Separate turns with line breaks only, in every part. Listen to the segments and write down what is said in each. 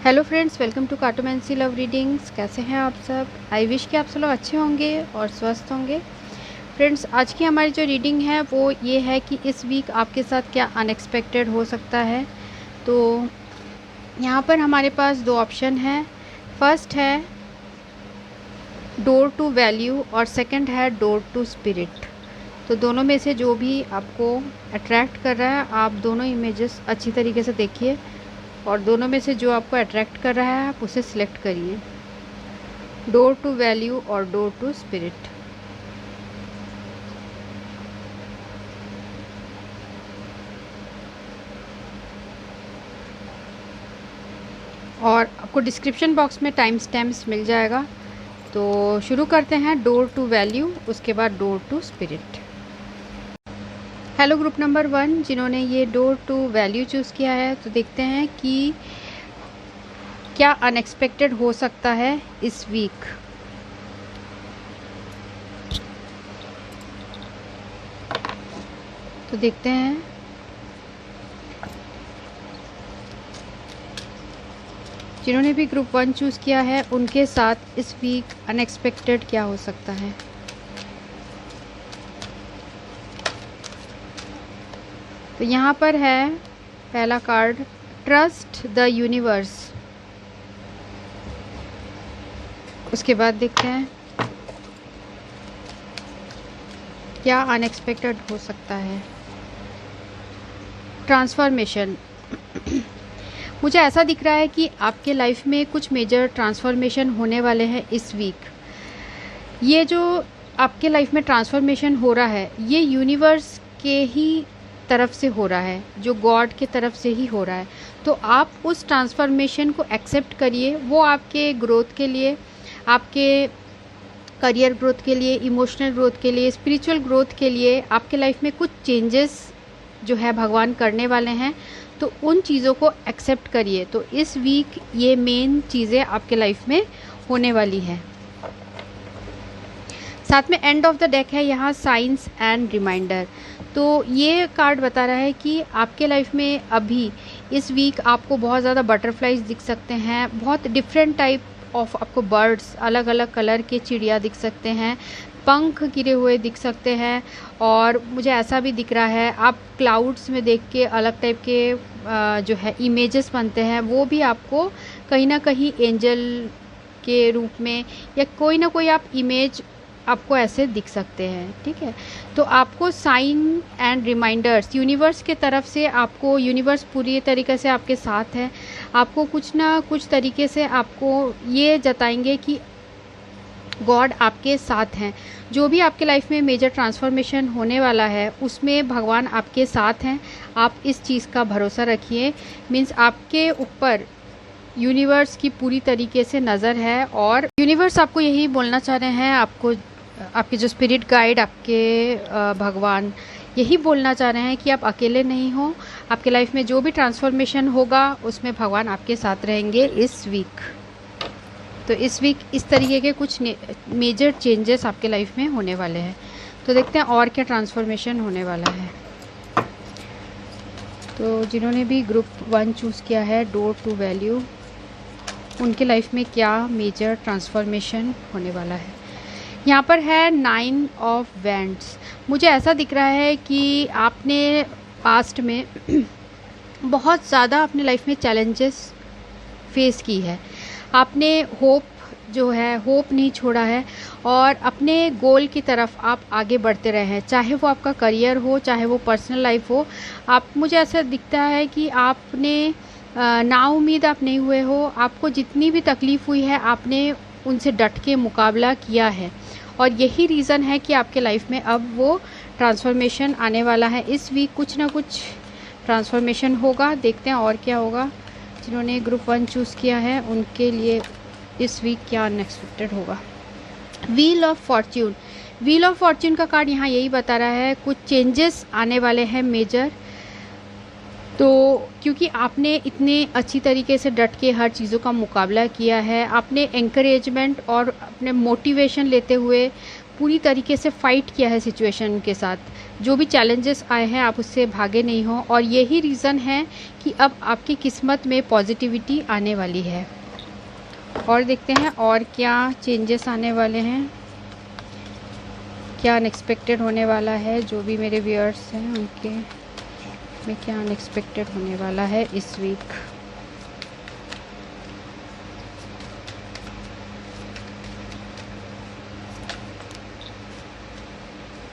Hello friends, welcome to cartomancy love readings. कैसे हैं आप सब? आई विश कि आप सब लोग अच्छे होंगे और स्वस्थ होंगे। फ्रेंड्स, आज की हमारी जो रीडिंग है वो ये है कि इस वीक आपके साथ क्या अनएक्सपेक्टेड हो सकता है। तो यहाँ पर हमारे पास दो ऑप्शन हैं। फर्स्ट है डोर टू वैल्यू और सेकंड है डोर टू स्पिरिट। तो दोनों में से जो भी आपको अट्रैक्ट कर रहा है, आप दोनों इमेजेस अच्छी तरीके से देखिए और दोनों में से जो आपको अट्रैक्ट कर रहा है आप उसे सिलेक्ट करिए, डोर टू वैल्यू और डोर टू स्पिरिट। और आपको डिस्क्रिप्शन बॉक्स में टाइम स्टैम्प्स मिल जाएगा। तो शुरू करते हैं डोर टू वैल्यू, उसके बाद door to spirit. Hello group number 1 जिन्होंने ये डोर टू वैल्यू चूज़ किया है, तो देखते हैं कि क्या अनएक्सपेक्टेड हो सकता है इस वीक। तो देखते हैं जिन्होंने भी ग्रुप 1 चूज़ किया है उनके साथ इस वीक अनएक्सपेक्टेड क्या हो सकता है। तो यहाँ पर है पहला कार्ड, ट्रस्ट द यूनिवर्स। उसके बाद देखते हैं क्या अनएक्सपेक्टेड हो सकता है। ट्रांसफॉर्मेशन। मुझे ऐसा दिख रहा है कि आपके लाइफ में कुछ मेजर ट्रांसफॉर्मेशन होने वाले हैं इस वीक। ये जो आपके लाइफ में ट्रांसफॉर्मेशन हो रहा है ये यूनिवर्स के ही तरफ से हो रहा है, जो गॉड के तरफ से ही हो रहा है। तो आप उस ट्रांसफॉर्मेशन को एक्सेप्ट करिए। वो आपके ग्रोथ के लिए, आपके करियर ग्रोथ के लिए, इमोशनल ग्रोथ के लिए, स्पिरिचुअल ग्रोथ के लिए आपके लाइफ में कुछ चेंजेस जो है भगवान करने वाले हैं। तो उन चीज़ों को एक्सेप्ट करिए। तो इस वीक ये मेन चीज़ें आपके लाइफ में होने वाली है। साथ में एंड ऑफ द डेक है यहाँ साइंस एंड रिमाइंडर। तो ये कार्ड बता रहा है कि आपके लाइफ में अभी इस वीक आपको बहुत ज़्यादा बटरफ्लाइज दिख सकते हैं, बहुत डिफरेंट टाइप ऑफ आपको बर्ड्स, अलग अलग कलर के चिड़िया दिख सकते हैं, पंख गिरे हुए दिख सकते हैं। और मुझे ऐसा भी दिख रहा है आप क्लाउड्स में देख के अलग टाइप के जो है इमेजेस बनते हैं, वो भी आपको कहीं ना कहीं एंजल के रूप में या कोई ना कोई आप इमेज आपको ऐसे दिख सकते हैं। ठीक है, तो आपको साइन एंड रिमाइंडर्स यूनिवर्स के तरफ से, आपको यूनिवर्स पूरी तरीके से आपके साथ है। आपको कुछ ना कुछ तरीके से आपको ये जताएंगे कि गॉड आपके साथ हैं। जो भी आपके लाइफ में मेजर ट्रांसफॉर्मेशन होने वाला है उसमें भगवान आपके साथ हैं। आप इस चीज़ का भरोसा रखिए। मीन्स आपके ऊपर यूनिवर्स की पूरी तरीके से नज़र है और यूनिवर्स आपको यही बोलना चाह रहे हैं, आपको आपके जो स्पिरिट गाइड, आपके भगवान यही बोलना चाह रहे हैं कि आप अकेले नहीं हो। आपके लाइफ में जो भी ट्रांसफॉर्मेशन होगा उसमें भगवान आपके साथ रहेंगे इस वीक। तो इस वीक इस तरीके के कुछ मेजर चेंजेस आपके लाइफ में होने वाले हैं। तो देखते हैं और क्या ट्रांसफॉर्मेशन होने वाला है। तो जिन्होंने भी ग्रुप 1 चूज़ किया है, डोर टू वैल्यू, उनके लाइफ में क्या मेजर ट्रांसफॉर्मेशन होने वाला है। यहाँ पर है 9 ऑफ वैंड्स। मुझे ऐसा दिख रहा है कि आपने पास्ट में बहुत ज़्यादा अपने लाइफ में चैलेंजेस फेस की है। आपने होप जो है, होप नहीं छोड़ा है और अपने गोल की तरफ आप आगे बढ़ते रहे हैं, चाहे वो आपका करियर हो, चाहे वो पर्सनल लाइफ हो। आप, मुझे ऐसा दिखता है कि आपने नाउम्मीद आप नहीं हुए हो। आपको जितनी भी तकलीफ़ हुई है आपने उनसे डट के मुकाबला किया है और यही रीज़न है कि आपके लाइफ में अब वो ट्रांसफॉर्मेशन आने वाला है। इस वीक कुछ ना कुछ ट्रांसफॉर्मेशन होगा। देखते हैं और क्या होगा। जिन्होंने ग्रुप 1 चूज़ किया है उनके लिए इस वीक क्या अनएक्सपेक्टेड होगा। Wheel of Fortune. Wheel of Fortune का कार्ड यहाँ यही बता रहा है कुछ चेंजेस आने वाले हैं मेजर। तो क्योंकि आपने इतने अच्छी तरीके से डट के हर चीज़ों का मुकाबला किया है, आपने एंकरेजमेंट और अपने मोटिवेशन लेते हुए पूरी तरीके से फाइट किया है सिचुएशन के साथ, जो भी चैलेंजेस आए हैं आप उससे भागे नहीं हो, और यही रीज़न है कि अब आपकी किस्मत में पॉजिटिविटी आने वाली है। और देखते हैं और क्या चेंजेस आने वाले हैं, क्या अनएक्सपेक्टेड होने वाला है, जो भी मेरे व्यूअर्स हैं उनके में क्या अनएक्सपेक्टेड होने वाला है इस वीक।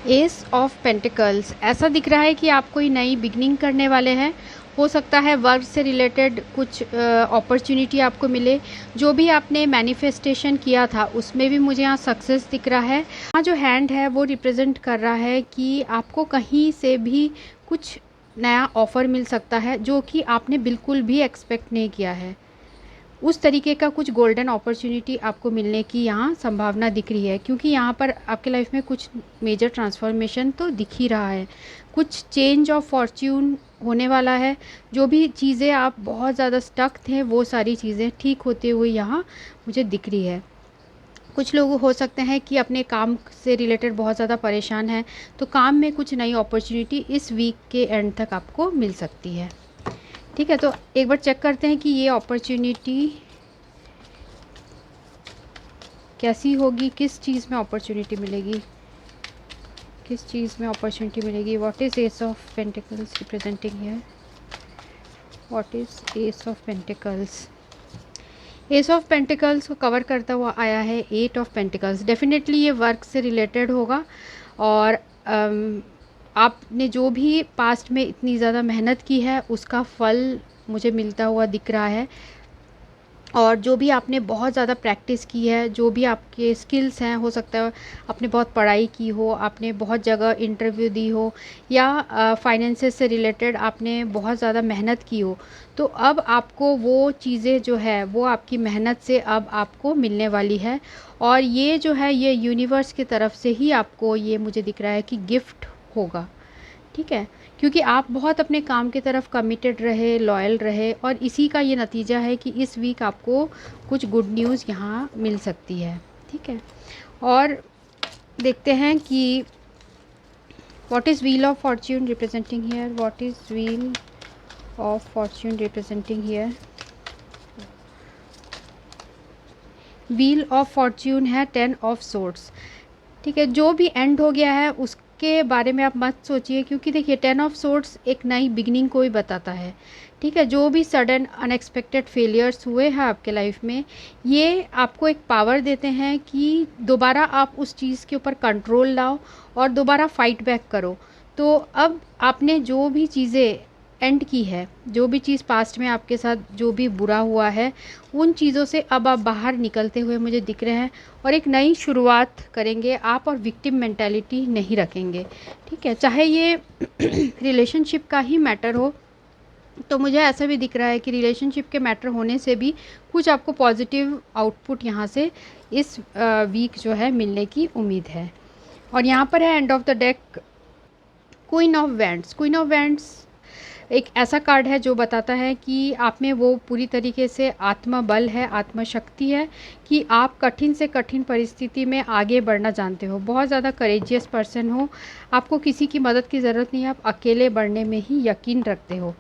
एस ऑफ पेंटिकल्स, ऐसा दिख रहा है कि आप कोई नई बिगनिंग करने वाले हैं। हो सकता है वर्क से रिलेटेड कुछ अपॉर्चुनिटी आपको मिले, जो भी आपने मैनिफेस्टेशन किया था उसमें भी मुझे यहाँ सक्सेस दिख रहा है। यहाँ जो हैंड है वो रिप्रेजेंट कर रहा है कि आपको कहीं से भी कुछ नया ऑफ़र मिल सकता है जो कि आपने बिल्कुल भी एक्सपेक्ट नहीं किया है। उस तरीके का कुछ गोल्डन अपॉर्चुनिटी आपको मिलने की यहाँ संभावना दिख रही है, क्योंकि यहाँ पर आपके लाइफ में कुछ मेजर ट्रांसफॉर्मेशन तो दिख ही रहा है, कुछ चेंज ऑफ फॉर्च्यून होने वाला है। जो भी चीज़ें आप बहुत ज़्यादा स्टक थे वो सारी चीज़ें ठीक होते हुए यहाँ मुझे दिख रही है। कुछ लोग हो सकते हैं कि अपने काम से रिलेटेड बहुत ज़्यादा परेशान हैं, तो काम में कुछ नई अपॉर्चुनिटी इस वीक के एंड तक आपको मिल सकती है। ठीक है, तो एक बार चेक करते हैं कि ये अपॉर्चुनिटी कैसी होगी, किस चीज़ में अपॉर्चुनिटी मिलेगी, किस चीज़ में अपॉर्चुनिटी मिलेगी। What is S of pentacles representing here, what is S of pentacles. S of pentacles को कवर करता हुआ आया है एट ऑफ पेंटिकल्स। डेफिनेटली ये वर्क से रिलेटेड होगा, और आपने जो भी पास्ट में इतनी ज़्यादा मेहनत की है उसका फल मुझे मिलता हुआ दिख रहा है। और जो भी आपने बहुत ज़्यादा प्रैक्टिस की है, जो भी आपके स्किल्स हैं, हो सकता है आपने बहुत पढ़ाई की हो, आपने बहुत जगह इंटरव्यू दी हो, या फाइनेंसेस से रिलेटेड आपने बहुत ज़्यादा मेहनत की हो, तो अब आपको वो चीज़ें जो है वो आपकी मेहनत से अब आपको मिलने वाली है। और ये जो है ये यूनिवर्स की तरफ से ही आपको ये मुझे दिख रहा है कि गिफ्ट होगा। ठीक है, क्योंकि आप बहुत अपने काम की तरफ कमिटेड रहे, लॉयल रहे, और इसी का ये नतीजा है कि इस वीक आपको कुछ गुड न्यूज़ यहाँ मिल सकती है। ठीक है, और देखते हैं कि what is wheel of Fortune representing here, what is wheel of Fortune representing here. Wheel of Fortune है 10 ऑफ सोर्ड्स। ठीक है, जो भी एंड हो गया है उसके बारे में आप मत सोचिए, क्योंकि देखिए 10 ऑफ सोर्ड्स एक नई बिगनिंग को ही बताता है। ठीक है, जो भी सडन अनएक्सपेक्टेड फेलियर्स हुए हैं आपके लाइफ में, ये आपको एक पावर देते हैं कि दोबारा आप उस चीज़ के ऊपर कंट्रोल लाओ और दोबारा फाइट बैक करो। तो अब आपने जो भी चीज़ें एंड की है, जो भी चीज़ पास्ट में आपके साथ जो भी बुरा हुआ है, उन चीज़ों से अब आप बाहर निकलते हुए मुझे दिख रहे हैं और एक नई शुरुआत करेंगे आप, और विक्टिम मेंटालिटी नहीं रखेंगे। ठीक है, चाहे ये रिलेशनशिप का ही मैटर हो, तो मुझे ऐसा भी दिख रहा है कि रिलेशनशिप के मैटर होने से भी कुछ आपको पॉजिटिव आउटपुट यहाँ से इस वीक जो है मिलने की उम्मीद है। और यहाँ पर है end of the deck queen of wands. Queen of wands एक ऐसा कार्ड है जो बताता है कि आप में वो पूरी तरीके से आत्मबल है, आत्मशक्ति है, कि आप कठिन से कठिन परिस्थिति में आगे बढ़ना जानते हो, बहुत ज़्यादा करेजियस पर्सन हो, आपको किसी की मदद की ज़रूरत नहीं है, आप अकेले बढ़ने में ही यकीन रखते हो।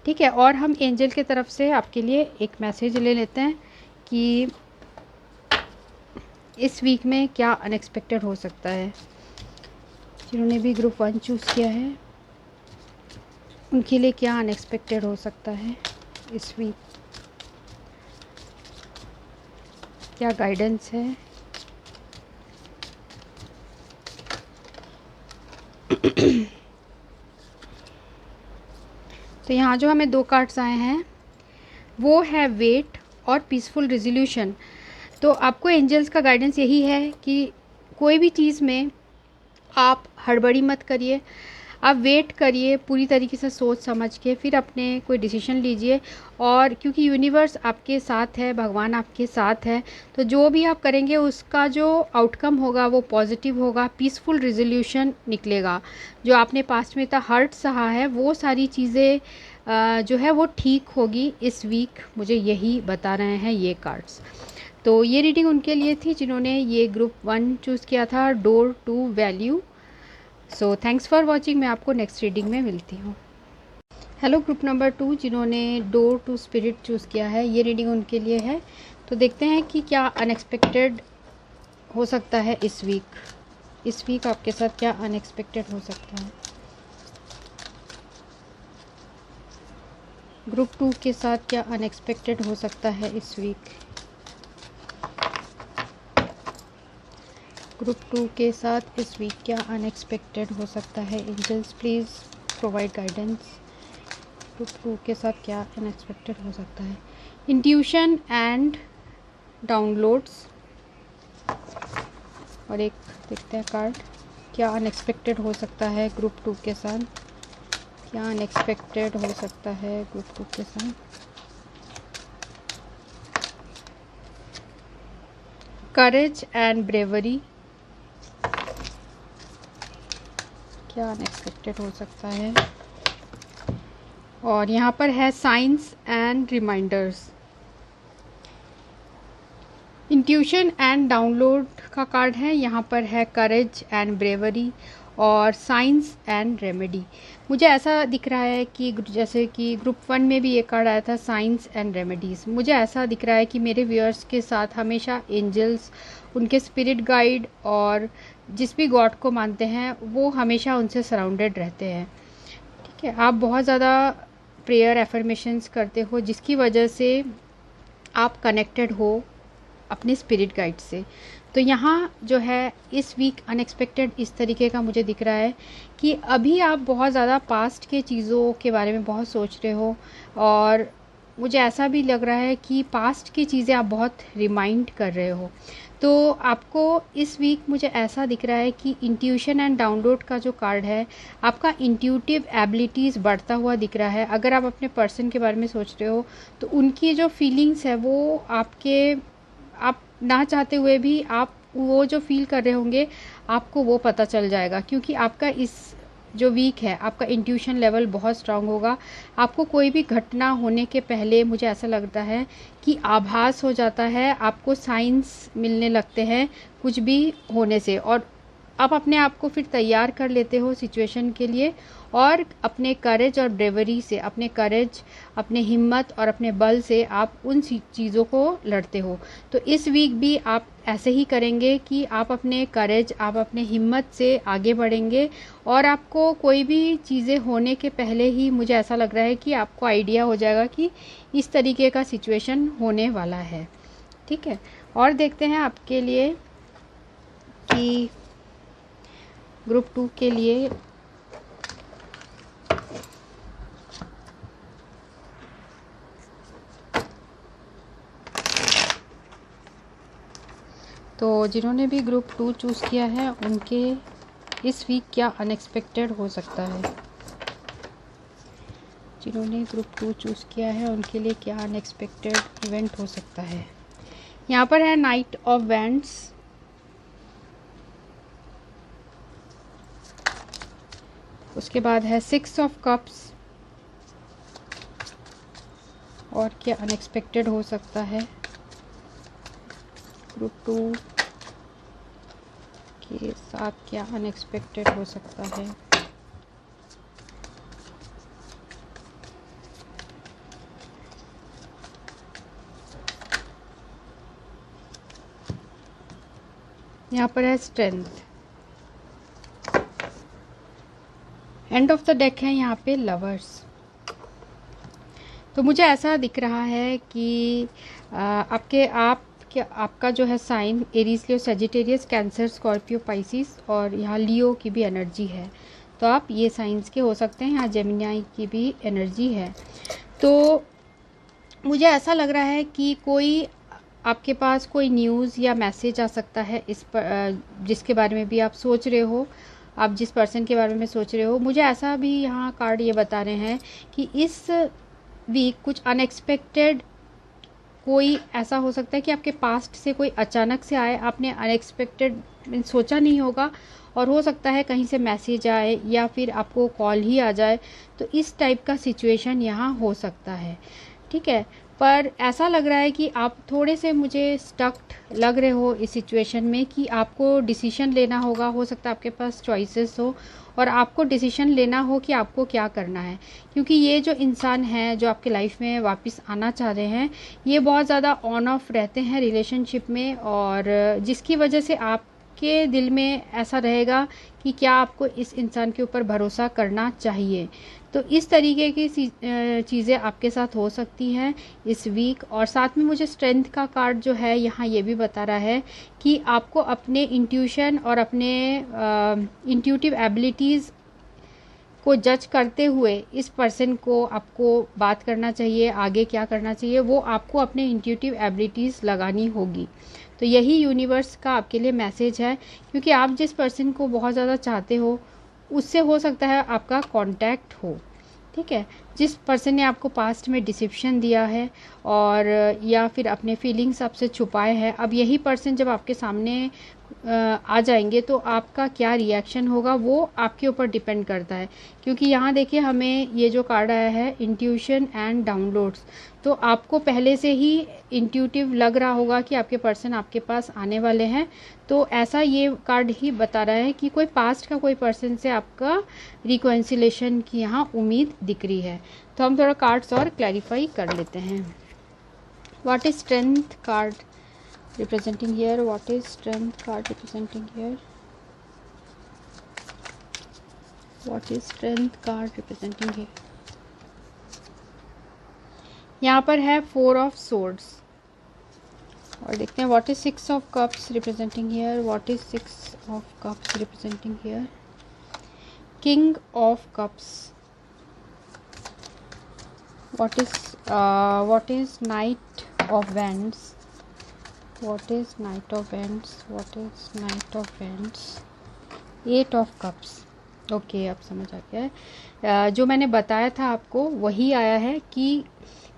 ठीक है, और हम एंजल की तरफ से आपके लिए एक मैसेज ले लेते हैं कि इस वीक में क्या अनएक्सपेक्टेड हो सकता है। जिन्होंने भी ग्रुप 1 चूज़ किया है उनके लिए क्या अनएक्सपेक्टेड हो सकता है इस वीक, क्या गाइडेंस है। तो यहाँ जो हमें 2 कार्ड्स आए हैं वो है वेट और पीसफुल रिजोल्यूशन। तो आपको एंजल्स का गाइडेंस यही है कि कोई भी चीज़ में आप हड़बड़ी मत करिए, आप वेट करिए, पूरी तरीके से सोच समझ के फिर अपने कोई डिसीजन लीजिए। और क्योंकि यूनिवर्स आपके साथ है, भगवान आपके साथ है, तो जो भी आप करेंगे उसका जो आउटकम होगा वो पॉजिटिव होगा, पीसफुल रिजोल्यूशन निकलेगा। जो आपने पास्ट में इतना हर्ट सहा है वो सारी चीज़ें जो है वो ठीक होगी इस वीक, मुझे यही बता रहे हैं ये कार्ड्स। तो ये रीडिंग उनके लिए थी जिन्होंने ये ग्रुप 1 चूज़ किया था, door to value. So thanks for watching. मैं आपको नेक्स्ट रीडिंग में मिलती हूँ। हेलो ग्रुप नंबर 2 जिन्होंने डोर टू स्पिरिट चूज़ किया है, ये रीडिंग उनके लिए है। तो देखते हैं कि क्या अनएक्सपेक्टेड हो सकता है इस वीक आपके साथ क्या अनएक्सपेक्टेड हो सकता है। ग्रुप 2 के साथ क्या अनएक्सपेक्टेड हो सकता है इस वीक। ग्रुप 2 के साथ इस वीक क्या अनएक्सपेक्टेड हो सकता है। Angels please provide guidance. Group 2 के साथ क्या अनएक्सपेक्टेड हो सकता है। Intuition and downloads. और एक देखते हैं कार्ड, क्या अनएक्सपेक्टेड हो सकता है ग्रुप 2 के साथ। क्या अनएक्सपेक्टेड हो सकता है ग्रुप 2 के साथ। Courage and bravery. क्या अनएक्सपेक्टेड हो सकता है। और यहाँ पर है science and reminders. Intuition and download का कार्ड है, यहाँ पर है करेज एंड ब्रेवरी और साइंस एंड रेमेडी। मुझे ऐसा दिख रहा है कि जैसे कि ग्रुप 1 में भी ये कार्ड आया था, साइंस एंड रेमेडीज़। मुझे ऐसा दिख रहा है कि मेरे व्यूअर्स के साथ हमेशा एंजल्स, उनके स्पिरिट गाइड और जिस भी गॉड को मानते हैं वो हमेशा उनसे सराउंडेड रहते हैं। ठीक है, आप बहुत ज़्यादा प्रेयर एफर्मेशंस करते हो जिसकी वजह से आप कनेक्टेड हो अपने स्पिरिट गाइड से। तो यहाँ जो है इस वीक अनएक्सपेक्टेड इस तरीके का मुझे दिख रहा है कि अभी आप बहुत ज़्यादा पास्ट के चीज़ों के बारे में बहुत सोच रहे हो और मुझे ऐसा भी लग रहा है कि पास्ट की चीज़ें आप बहुत रिमाइंड कर रहे हो। तो आपको इस वीक मुझे ऐसा दिख रहा है कि इंट्यूशन एंड डाउनलोड का जो कार्ड है, आपका इंट्यूटिव एबिलिटीज़ बढ़ता हुआ दिख रहा है। अगर आप अपने पर्सन के बारे में सोच रहे हो तो उनकी जो फीलिंग्स है वो आप ना चाहते हुए भी आप वो जो फील कर रहे होंगे आपको वो पता चल जाएगा, क्योंकि आपका इस जो वीक है आपका इंट्यूशन लेवल बहुत स्ट्रांग होगा। आपको कोई भी घटना होने के पहले मुझे ऐसा लगता है कि आभास हो जाता है, आपको साइंस मिलने लगते हैं कुछ भी होने से, और आप अपने आप को फिर तैयार कर लेते हो सिचुएशन के लिए और अपने करेज और ब्रेवरी से, अपने करेज, अपने हिम्मत और अपने बल से आप उन चीज़ों को लड़ते हो। तो इस वीक भी आप ऐसे ही करेंगे कि आप अपने करेज, आप अपने हिम्मत से आगे बढ़ेंगे और आपको कोई भी चीज़ें होने के पहले ही मुझे ऐसा लग रहा है कि आपको आइडिया हो जाएगा कि इस तरीके का सिचुएशन होने वाला है। ठीक है, और देखते हैं आपके लिए कि ग्रुप 2 के लिए तो जिन्होंने भी ग्रुप 2 चूज़ किया है उनके इस वीक क्या अनएक्सपेक्टेड हो सकता है। जिन्होंने ग्रुप 2 चूज़ किया है उनके लिए क्या अनएक्सपेक्टेड इवेंट हो सकता है। यहाँ पर है नाइट ऑफ वैंड्स, उसके बाद है 6 ऑफ कप्स। और क्या अनएक्सपेक्टेड हो सकता है ग्रुप 2 के साथ, क्या अनएक्सपेक्टेड हो सकता है। यहाँ पर है strength. End of the deck है यहाँ पे लवर्स। तो मुझे ऐसा दिख रहा है कि आपका जो है साइन एरीज, लियो, सेजिटेरियस, कैंसर, स्कॉर्पियो, पाइसिस और यहाँ लियो की भी एनर्जी है। तो आप ये साइंस के हो सकते हैं, यहाँ जेमिनी की भी एनर्जी है। तो मुझे ऐसा लग रहा है कि कोई आपके पास कोई न्यूज़ या मैसेज आ सकता है इस पर जिसके बारे में भी आप सोच रहे हो, आप जिस पर्सन के बारे में सोच रहे हो। मुझे ऐसा भी यहाँ कार्ड ये बता रहे हैं कि इस वीक कुछ अनएक्सपेक्टेड कोई ऐसा हो सकता है कि आपके पास्ट से कोई अचानक से आए, आपने अनएक्सपेक्टेड सोचा नहीं होगा, और हो सकता है कहीं से मैसेज आए या फिर आपको कॉल ही आ जाए। तो इस टाइप का सिचुएशन यहाँ हो सकता है। ठीक है, पर ऐसा लग रहा है कि आप थोड़े से मुझे स्टक्ड लग रहे हो इस सिचुएशन में कि आपको डिसीजन लेना होगा। हो सकता है आपके पास चॉइसेस हो और आपको डिसीजन लेना हो कि आपको क्या करना है, क्योंकि ये जो इंसान है जो आपके लाइफ में वापस आना चाह रहे हैं, ये बहुत ज़्यादा ऑन ऑफ रहते हैं रिलेशनशिप में, और जिसकी वजह से आपके दिल में ऐसा रहेगा कि क्या आपको इस इंसान के ऊपर भरोसा करना चाहिए। तो इस तरीके की चीज़ें आपके साथ हो सकती हैं इस वीक। और साथ में मुझे स्ट्रेंथ का कार्ड जो है यहाँ ये भी बता रहा है कि आपको अपने इंट्यूशन और अपने इंट्यूटिव एबिलिटीज़ को जज करते हुए इस पर्सन को आपको बात करना चाहिए, आगे क्या करना चाहिए वो आपको अपने इंट्यूटिव एबिलिटीज़ लगानी होगी। तो यही यूनिवर्स का आपके लिए मैसेज है, क्योंकि आप जिस पर्सन को बहुत ज़्यादा चाहते हो उससे हो सकता है आपका कांटेक्ट हो। ठीक है, जिस पर्सन ने आपको पास्ट में डिसिप्शन दिया है और या फिर अपने फीलिंग्स आपसे छुपाए हैं, अब यही पर्सन जब आपके सामने आ जाएंगे तो आपका क्या रिएक्शन होगा वो आपके ऊपर डिपेंड करता है। क्योंकि यहाँ देखिए हमें ये जो कार्ड आया है इंट्यूशन एंड डाउनलोड्स, तो आपको पहले से ही इंट्यूटिव लग रहा होगा कि आपके पर्सन आपके पास आने वाले हैं। तो ऐसा ये कार्ड ही बता रहा है कि कोई पास्ट का कोई पर्सन से आपका रिकॉन्सिलेशन की यहाँ उम्मीद दिख रही है। तो हम थोड़ा कार्ड्स और क्लैरिफाई कर लेते हैं। What is strength card representing here? What is strength card representing here? What is strength card representing here? यहाँ पर है 4 of swords और देखते हैं what is 6 of cups representing here? What is 6 of cups representing here? King of cups. What is Knight of Wands? What is Knight of Wands? What is Knight of Wands? 8 of Cups. Okay, अब समझ आ गया है। जो मैंने बताया था आपको वही आया है कि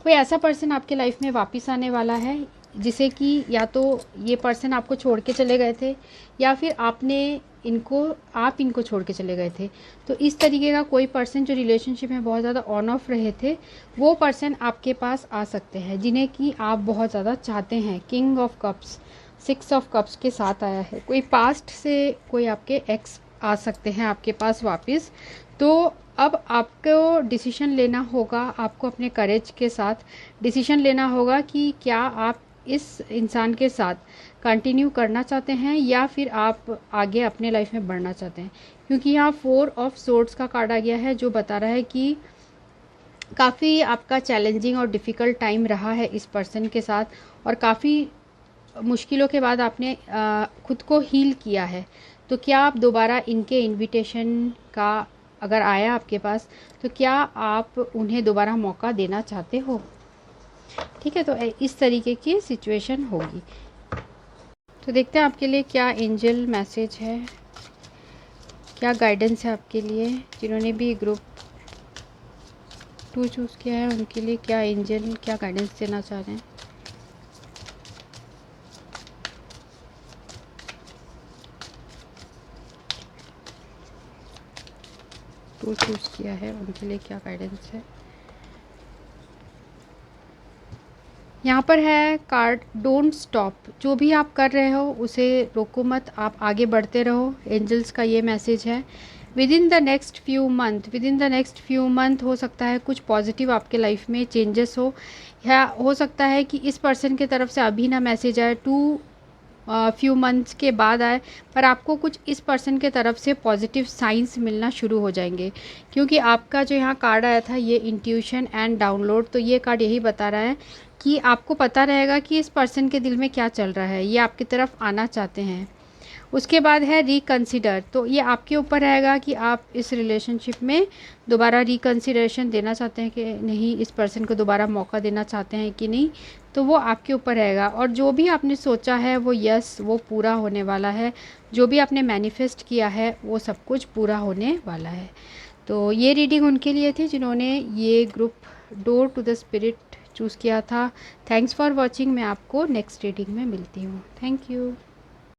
कोई ऐसा पर्सन आपके लाइफ में वापस आने वाला है जिसे कि या तो ये पर्सन आपको छोड़ के चले गए थे या फिर आप इनको छोड़ के चले गए थे। तो इस तरीके का कोई पर्सन जो रिलेशनशिप में बहुत ज़्यादा ऑन ऑफ रहे थे वो पर्सन आपके पास आ सकते हैं जिन्हें कि आप बहुत ज़्यादा चाहते हैं। King of cups 6 of cups के साथ आया है। कोई पास्ट से कोई आपके एक्स आ सकते हैं आपके पास वापस। तो अब आपको डिसीजन लेना होगा, आपको अपने करेज के साथ डिसीजन लेना होगा कि क्या आप इस इंसान के साथ कंटिन्यू करना चाहते हैं या फिर आप आगे अपने लाइफ में बढ़ना चाहते हैं। क्योंकि यहाँ 4 ऑफ सोर्ड्स का कार्ड आ गया है जो बता रहा है कि काफ़ी आपका चैलेंजिंग और डिफ़िकल्ट टाइम रहा है इस पर्सन के साथ और काफ़ी मुश्किलों के बाद आपने खुद को हील किया है। तो क्या आप दोबारा इनके इनविटेशन का अगर आया आपके पास तो क्या आप उन्हें दोबारा मौका देना चाहते हो? ठीक है, तो इस तरीके की सिचुएशन होगी। तो देखते हैं आपके लिए क्या एंजल मैसेज है, क्या गाइडेंस है आपके लिए। जिन्होंने भी ग्रुप 2 चूज़ किया है उनके लिए क्या एंजल क्या गाइडेंस देना चाह रहे हैं। टू चूज़ किया है उनके लिए क्या गाइडेंस है। यहाँ पर है कार्ड डोंट स्टॉप। जो भी आप कर रहे हो उसे रोको मत, आप आगे बढ़ते रहो। एंजल्स का ये मैसेज है। With in the next few month हो सकता है कुछ पॉजिटिव आपके लाइफ में चेंजेस हो, या हो सकता है कि इस पर्सन की तरफ से अभी ना मैसेज आए, फ्यू मंथ्स के बाद आए, पर आपको कुछ इस पर्सन के तरफ से पॉजिटिव साइंस मिलना शुरू हो जाएंगे। क्योंकि आपका जो यहाँ कार्ड आया था ये इंट्यूशन एंड डाउनलोड, तो ये कार्ड यही बता रहा है कि आपको पता रहेगा कि इस पर्सन के दिल में क्या चल रहा है, ये आपकी तरफ आना चाहते हैं। उसके बाद है रिकंसिडर, तो ये आपके ऊपर रहेगा कि आप इस रिलेशनशिप में दोबारा रिकंसिडरेशन देना चाहते हैं कि नहीं, इस पर्सन को दोबारा मौका देना चाहते हैं कि नहीं, तो वो आपके ऊपर रहेगा। और जो भी आपने सोचा है वो वो पूरा होने वाला है। जो भी आपने मैनिफेस्ट किया है वो सब कुछ पूरा होने वाला है। तो ये रीडिंग उनके लिए थी जिन्होंने ये group door to the spirit choose किया था। Thanks for watching. मैं आपको नेक्स्ट रीडिंग में मिलती हूँ। Thank you.